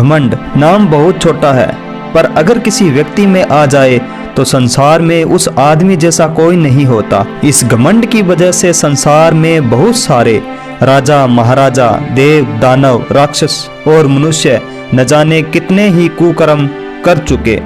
घमंड नाम बहुत छोटा है, पर अगर किसी व्यक्ति में आ जाए तो संसार में उस आदमी जैसा कोई नहीं होता। इस घमंड की वजह से संसार में बहुत सारे राजा, महाराजा, देव, दानव, राक्षस और मनुष्य न जाने कितने ही कुकर्म कर चुके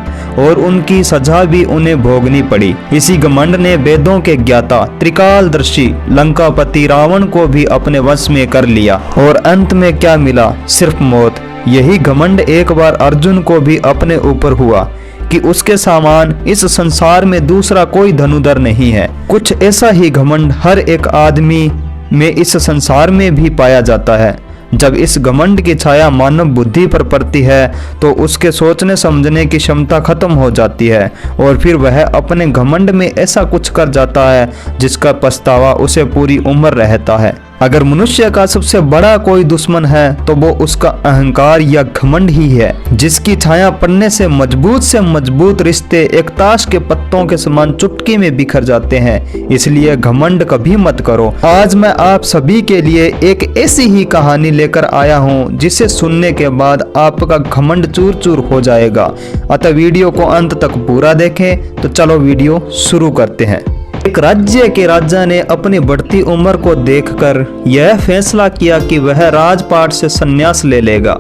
और उनकी सजा भी उन्हें भोगनी पड़ी। इसी घमंड ने वेदों के ज्ञाता त्रिकालदर्शी लंकापति रावण को भी अपने वश में कर लिया और अंत में क्या मिला? सिर्फ मौत। यही घमंड एक बार अर्जुन को भी अपने ऊपर हुआ कि उसके समान इस संसार में दूसरा कोई धनुधर नहीं है। कुछ ऐसा ही घमंड हर एक आदमी में इस संसार में भी पाया जाता है। जब इस घमंड की छाया मानव बुद्धि पर पड़ती है तो उसके सोचने समझने की क्षमता खत्म हो जाती है और फिर वह अपने घमंड में ऐसा कुछ कर जाता है जिसका पछतावा उसे पूरी उम्र रहता है। अगर मनुष्य का सबसे बड़ा कोई दुश्मन है तो वो उसका अहंकार या घमंड ही है, जिसकी छाया पड़ने से मजबूत रिश्ते एक ताश के पत्तों के समान चुटकी में बिखर जाते हैं। इसलिए घमंड कभी मत करो। आज मैं आप सभी के लिए एक ऐसी ही कहानी लेकर आया हूँ जिसे सुनने के बाद आपका घमंड चूर चूर हो जाएगा। अतः वीडियो को अंत तक पूरा देखें। तो चलो वीडियो शुरू करते हैं। एक राज्य के राजा ने अपनी बढ़ती उम्र को देखकर यह फैसला किया कि वह राजपाट से संन्यास ले लेगा,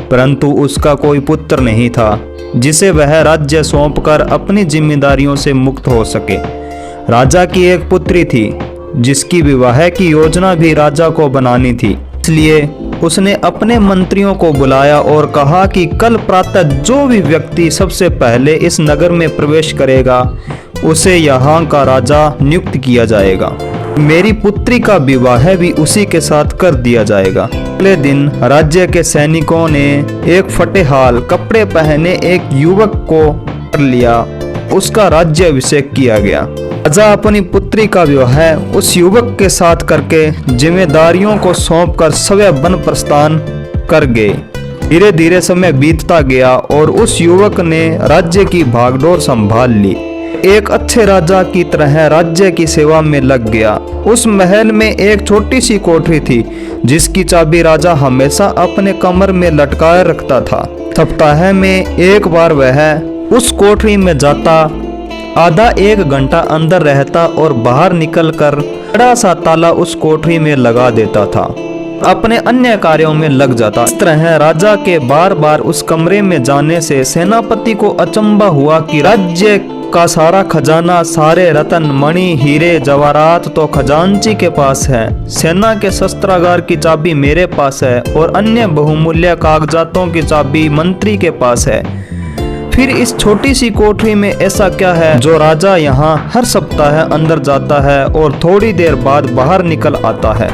परंतु उसका कोई पुत्र नहीं था जिसे वह राज्य सौंपकर अपनी जिम्मेदारियों से मुक्त हो सके। राजा की एक पुत्री थी जिसकी विवाह की योजना भी राजा को बनानी थी। इसलिए उसने अपने मंत्रियों को बुलाया और कहा कि कल प्रातः जो भी व्यक्ति सबसे पहले इस नगर में प्रवेश करेगा उसे यहाँ का राजा नियुक्त किया जाएगा। मेरी पुत्री का विवाह भी उसी के साथ कर दिया जाएगा। अगले दिन राज्य के सैनिकों ने एक फटेहाल कपड़े पहने एक युवक को कर लिया। उसका राज्याभिषेक किया गया। राजा अपनी पुत्री का विवाह उस युवक के साथ करके जिम्मेदारियों को सौंपकर स्वयं वन प्रस्थान कर गए। धीरे धीरे समय बीतता गया और उस युवक ने राज्य की भागदौड़ संभाल ली। एक अच्छे राजा की तरह राज्य की सेवा में लग गया। उस महल में एक छोटी सी कोठरी थी जिसकी चाबी राजा हमेशा अपने कमर में लटकाए रखता था। सप्ताह में एक बार वह उस कोठरी में जाता, आधा एक घंटा अंदर रहता और बाहर निकलकर बड़ा सा ताला उस कोठरी में लगा देता था। अपने अन्य कार्यों में लग जाता। इस तरह राजा के बार बार उस कमरे में जाने से सेनापति को अचंभा हुआ कि राज्य का सारा खजाना, सारे रतन, मणि, हीरे, जवाहरात तो खजांची के पास है। सेना के शस्त्रागार की चाबी मेरे पास है और अन्य बहुमूल्य कागजातों की चाबी मंत्री के पास है। फिर इस छोटी सी कोठरी में ऐसा क्या है जो राजा यहाँ हर सप्ताह अंदर जाता है और थोड़ी देर बाद बाहर निकल आता है?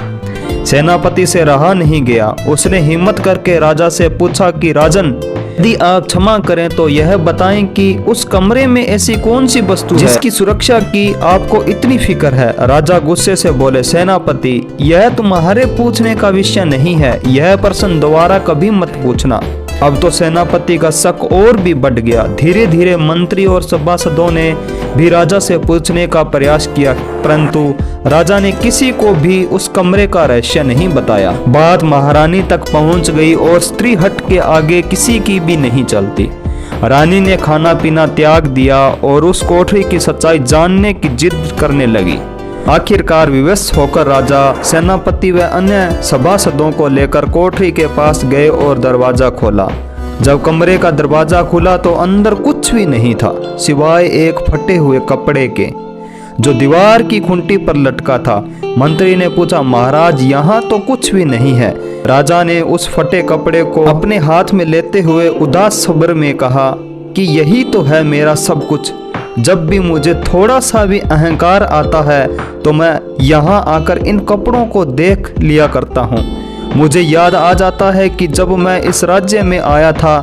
सेनापति से रहा नहीं गया। उसने हिम्मत करके राजा से पूछा कि राजन, यदि आप क्षमा करें तो यह बताएं कि उस कमरे में ऐसी कौन सी वस्तु है जिसकी सुरक्षा की आपको इतनी फिक्र है? राजा गुस्से से बोले, सेनापति, यह तुम्हारे पूछने का विषय नहीं है। यह प्रश्न दोबारा कभी मत पूछना। अब तो सेनापति का शक और भी बढ़ गया। धीरे धीरे मंत्री और सभासदों ने भी राजा से पूछने का प्रयास किया, परंतु राजा ने किसी को भी उस कमरे का रहस्य नहीं बताया। बात महारानी तक पहुंच गई और स्त्री हट के आगे किसी की भी नहीं चलती। रानी ने खाना पीना त्याग दिया और उस कोठरी की सच्चाई जानने की जिद करने लगी। आखिरकार विवश होकर राजा, सेनापति व अन्य सभासदों को लेकर कोठरी के पास गए और दरवाजा खोला। जब कमरे का दरवाजा खुला तो अंदर कुछ भी नहीं था सिवाय एक फटे हुए कपड़े के जो दीवार की खूंटी पर लटका था। मंत्री ने पूछा, महाराज, यहाँ तो कुछ भी नहीं है। राजा ने उस फटे कपड़े को अपने हाथ में लेते हुए उदास स्वर में कहा कि यही तो है मेरा सब कुछ। जब भी मुझे थोड़ा सा भी अहंकार आता है तो मैं यहाँ आकर इन कपड़ों को देख लिया करता हूँ। मुझे याद आ जाता है कि जब मैं इस राज्य में आया था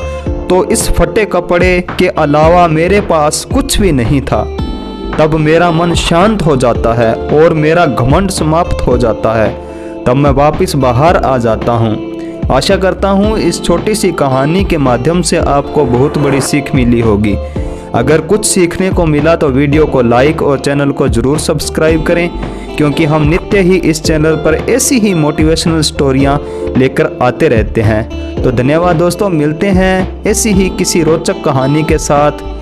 तो इस फटे कपड़े के अलावा मेरे पास कुछ भी नहीं था। तब मेरा मन शांत हो जाता है और मेरा घमंड समाप्त हो जाता है। तब मैं वापस बाहर आ जाता हूँ। आशा करता हूँ इस छोटी सी कहानी के माध्यम से आपको बहुत बड़ी सीख मिली होगी। अगर कुछ सीखने को मिला तो वीडियो को लाइक और चैनल को ज़रूर सब्सक्राइब करें। क्योंकि हम नित्य ही इस चैनल पर ऐसी ही मोटिवेशनल स्टोरियां लेकर आते रहते हैं। तो धन्यवाद दोस्तों, मिलते हैं ऐसी ही किसी रोचक कहानी के साथ।